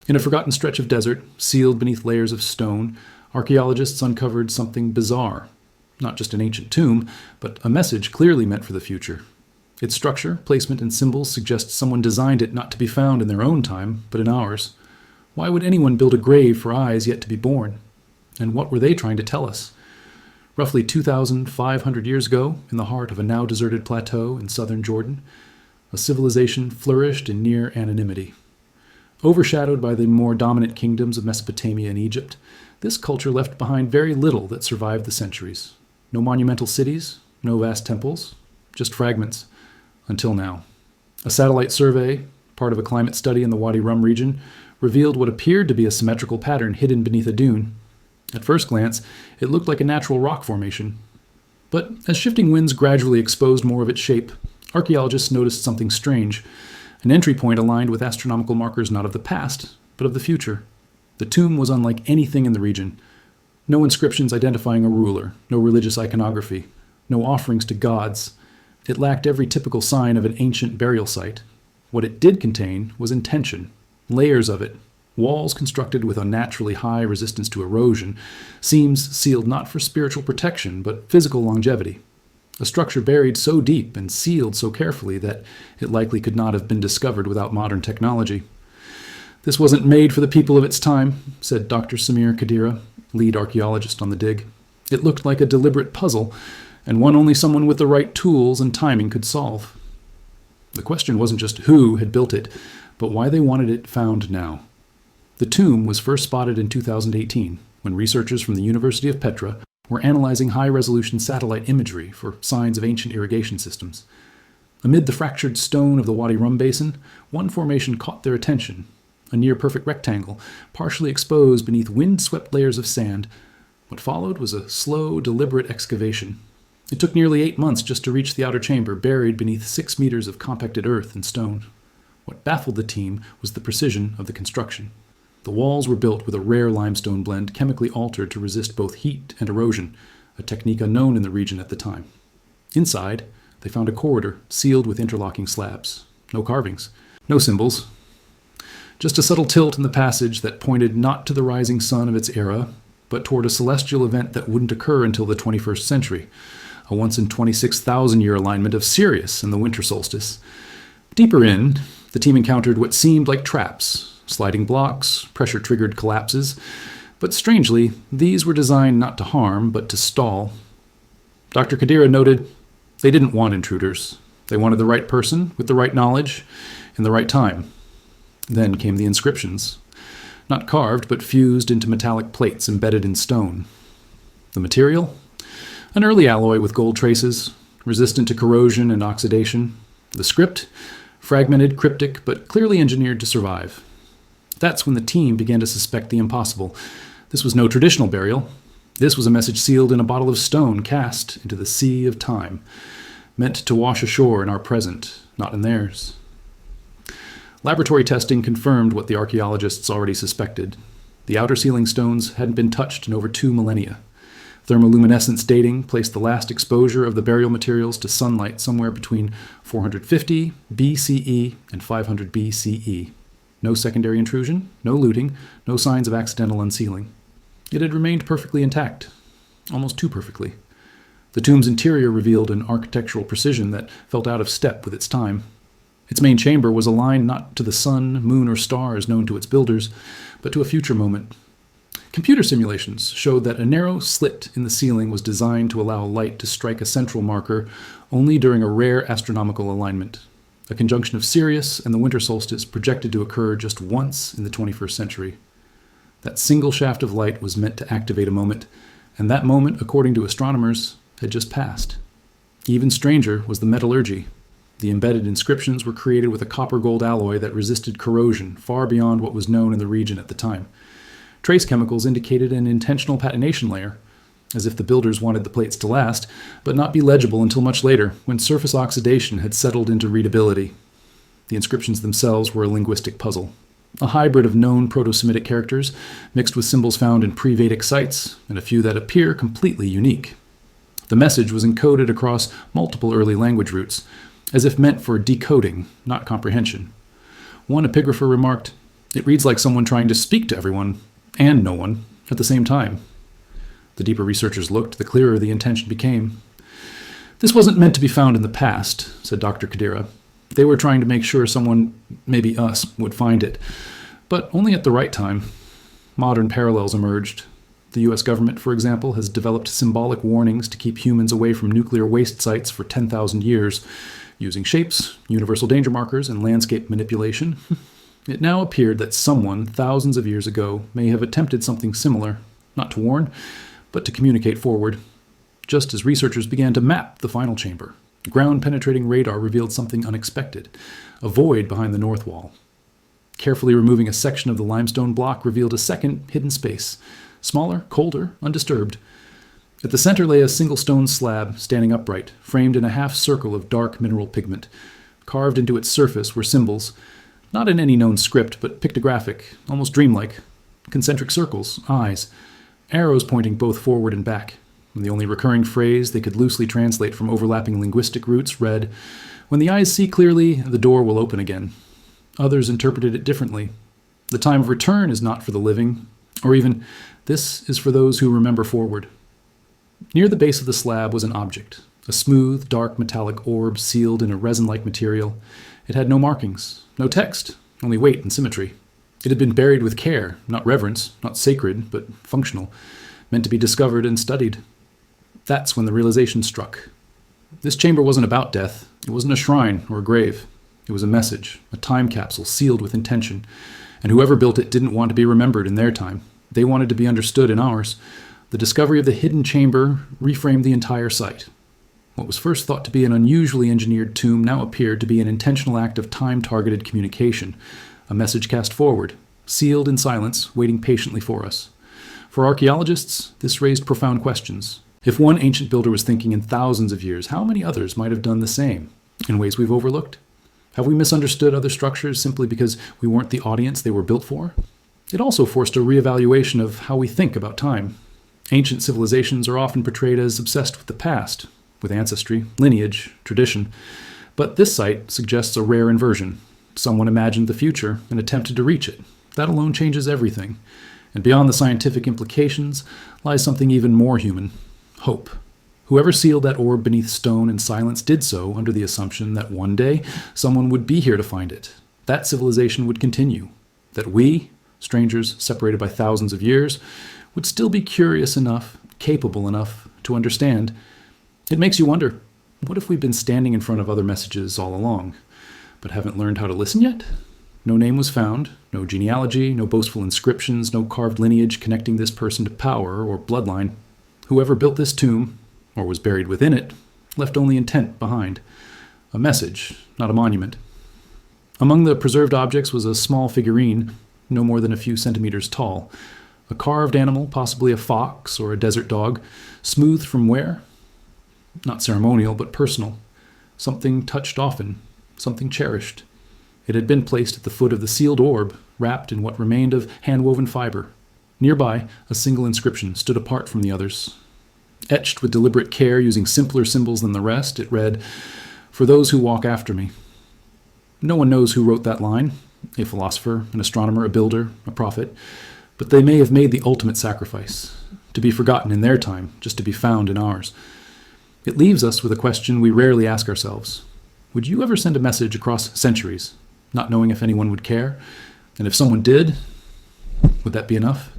In a forgotten stretch of desert, sealed beneath layers of stone, archaeologists uncovered something bizarre. Not just an ancient tomb, but a message clearly meant for the future. Its structure, placement, and symbols suggest someone designed it not to be found in their own time, but in ours. Why would anyone build a grave for eyes yet to be born? And what were they trying to tell us? Roughly 2,500 years ago, in the heart of a now deserted plateau in southern Jordan, a civilization flourished in near anonymity. Overshadowed by the more dominant kingdoms of Mesopotamia and Egypt, this culture left behind very little that survived the centuries. No monumental cities, no vast temples, just fragments, until now. A satellite survey, part of a climate study in the Wadi Rum region, revealed what appeared to be a symmetrical pattern hidden beneath a dune. At first glance, it looked like a natural rock formation. But as shifting winds gradually exposed more of its shape, archaeologists noticed something strange, an entry point aligned with astronomical markers not of the past, but of the future. The tomb was unlike anything in the region. No inscriptions identifying a ruler, no religious iconography, no offerings to gods. It lacked every typical sign of an ancient burial site. What it did contain was intention, layers of it, walls constructed with unnaturally high resistance to erosion, seams sealed not for spiritual protection, but physical longevity. A structure buried so deep and sealed so carefully that it likely could not have been discovered without modern technology. This wasn't made for the people of its time, said Dr. Samir Kadira, lead archaeologist on the dig. It looked like a deliberate puzzle, and one only someone with the right tools and timing could solve. The question wasn't just who had built it, but why they wanted it found now. The tomb was first spotted in 2018, when researchers from the University of Petra were analyzing high-resolution satellite imagery for signs of ancient irrigation systems. Amid the fractured stone of the Wadi Rum Basin, one formation caught their attention, a near-perfect rectangle, partially exposed beneath wind-swept layers of sand. What followed was a slow, deliberate excavation. It took nearly 8 months just to reach the outer chamber, buried beneath 6 meters of compacted earth and stone. What baffled the team was the precision of the construction. The walls were built with a rare limestone blend chemically altered to resist both heat and erosion, a technique unknown in the region at the time. Inside, they found a corridor sealed with interlocking slabs. No carvings, no symbols. Just a subtle tilt in the passage that pointed not to the rising sun of its era, but toward a celestial event that wouldn't occur until the 21st century, a once-in-26,000-year alignment of Sirius and the winter solstice. Deeper in, the team encountered what seemed like traps, sliding blocks, pressure-triggered collapses, but strangely, these were designed not to harm, but to stall. Dr. Kadira noted they didn't want intruders. They wanted the right person with the right knowledge in the right time. Then came the inscriptions. Not carved, but fused into metallic plates embedded in stone. The material? An early alloy with gold traces, resistant to corrosion and oxidation. The script? Fragmented, cryptic, but clearly engineered to survive. That's when the team began to suspect the impossible. This was no traditional burial. This was a message sealed in a bottle of stone cast into the sea of time, meant to wash ashore in our present, not in theirs. Laboratory testing confirmed what the archaeologists already suspected. The outer ceiling stones hadn't been touched in over 2 millennia. Thermoluminescence dating placed the last exposure of the burial materials to sunlight somewhere between 450 BCE and 500 BCE. No secondary intrusion, no looting, no signs of accidental unsealing. It had remained perfectly intact, almost too perfectly. The tomb's interior revealed an architectural precision that felt out of step with its time. Its main chamber was aligned not to the sun, moon, or stars known to its builders, but to a future moment. Computer simulations showed that a narrow slit in the ceiling was designed to allow light to strike a central marker only during a rare astronomical alignment. A conjunction of Sirius and the winter solstice projected to occur just once in the 21st century. That single shaft of light was meant to activate a moment, and that moment, according to astronomers, had just passed. Even stranger was the metallurgy. The embedded inscriptions were created with a copper-gold alloy that resisted corrosion far beyond what was known in the region at the time. Trace chemicals indicated an intentional patination layer, as if the builders wanted the plates to last, but not be legible until much later, when surface oxidation had settled into readability. The inscriptions themselves were a linguistic puzzle, a hybrid of known Proto-Semitic characters mixed with symbols found in pre-Vedic sites, and a few that appear completely unique. The message was encoded across multiple early language roots, as if meant for decoding, not comprehension. One epigrapher remarked, It reads like someone trying to speak to everyone and no one at the same time. The deeper researchers looked, the clearer the intention became. This wasn't meant to be found in the past, said Dr. Kadira. They were trying to make sure someone, maybe us, would find it, but only at the right time. Modern parallels emerged. The US government, for example, has developed symbolic warnings to keep humans away from nuclear waste sites for 10,000 years, using shapes, universal danger markers, and landscape manipulation. It now appeared that someone, thousands of years ago, may have attempted something similar, not to warn, but to communicate forward. Just as researchers began to map the final chamber, ground-penetrating radar revealed something unexpected, a void behind the north wall. Carefully removing a section of the limestone block revealed a second hidden space, smaller, colder, undisturbed. At the center lay a single stone slab, standing upright, framed in a half-circle of dark mineral pigment. Carved into its surface were symbols, not in any known script, but pictographic, almost dreamlike. Concentric circles, eyes, arrows pointing both forward and back. And the only recurring phrase they could loosely translate from overlapping linguistic roots read, "When the eyes see clearly, the door will open again." Others interpreted it differently. "The time of return is not for the living," or even, "This is for those who remember forward." Near the base of the slab was an object, a smooth, dark metallic orb sealed in a resin-like material. It had no markings, no text, only weight and symmetry. It had been buried with care, not reverence, not sacred, but functional, meant to be discovered and studied. That's when the realization struck. This chamber wasn't about death. It wasn't a shrine or a grave. It was a message, a time capsule sealed with intention. And whoever built it didn't want to be remembered in their time. They wanted to be understood in ours. The discovery of the hidden chamber reframed the entire site. What was first thought to be an unusually engineered tomb now appeared to be an intentional act of time-targeted communication, a message cast forward, sealed in silence, waiting patiently for us. For archaeologists, this raised profound questions. If one ancient builder was thinking in thousands of years, how many others might have done the same, in ways we've overlooked? Have we misunderstood other structures simply because we weren't the audience they were built for? It also forced a reevaluation of how we think about time. Ancient civilizations are often portrayed as obsessed with the past, with ancestry, lineage, tradition. But this site suggests a rare inversion. Someone imagined the future and attempted to reach it. That alone changes everything. And beyond the scientific implications lies something even more human: hope. Whoever sealed that orb beneath stone in silence did so under the assumption that one day someone would be here to find it. That civilization would continue. That we, strangers separated by thousands of years, would still be curious enough, capable enough to understand. It makes you wonder, what if we've been standing in front of other messages all along, but haven't learned how to listen yet? No name was found, no genealogy, no boastful inscriptions, no carved lineage connecting this person to power or bloodline. Whoever built this tomb, or was buried within it, left only intent behind. A message, not a monument. Among the preserved objects was a small figurine, no more than a few centimeters tall. A carved animal, possibly a fox or a desert dog, smoothed from where? Not ceremonial, but personal. Something touched often, something cherished. It had been placed at the foot of the sealed orb, wrapped in what remained of hand-woven fiber. Nearby, a single inscription stood apart from the others. Etched with deliberate care using simpler symbols than the rest, it read, "For those who walk after me." No one knows who wrote that line, a philosopher, an astronomer, a builder, a prophet, but they may have made the ultimate sacrifice, to be forgotten in their time, just to be found in ours. It leaves us with a question we rarely ask ourselves. Would you ever send a message across centuries, not knowing if anyone would care? And if someone did, would that be enough?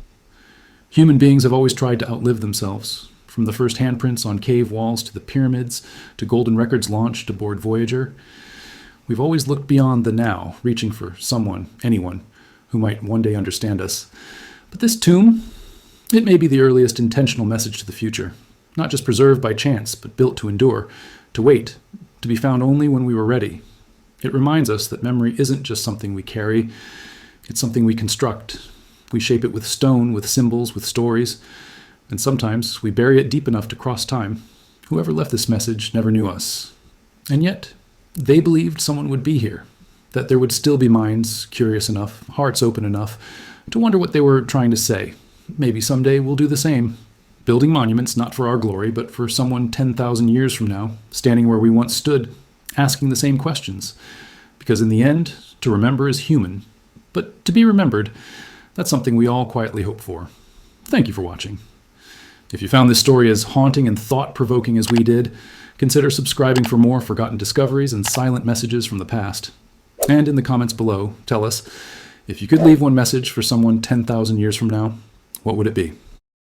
Human beings have always tried to outlive themselves, from the first handprints on cave walls to the pyramids, to golden records launched aboard Voyager. We've always looked beyond the now, reaching for someone, anyone, who might one day understand us. But this tomb, it may be the earliest intentional message to the future. Not just preserved by chance, but built to endure, to wait, to be found only when we were ready. It reminds us that memory isn't just something we carry, it's something we construct. We shape it with stone, with symbols, with stories, and sometimes we bury it deep enough to cross time. Whoever left this message never knew us. And yet, they believed someone would be here, that there would still be minds curious enough, hearts open enough, to wonder what they were trying to say. Maybe someday we'll do the same. Building monuments not for our glory, but for someone 10,000 years from now, standing where we once stood, asking the same questions. Because in the end, to remember is human, But to be remembered, that's something we all quietly hope for. Thank you for watching. If you found this story as haunting and thought-provoking as we did, consider subscribing for more forgotten discoveries and silent messages from the past. And in the comments below, tell us, if you could leave one message for someone 10,000 years from now, what would it be?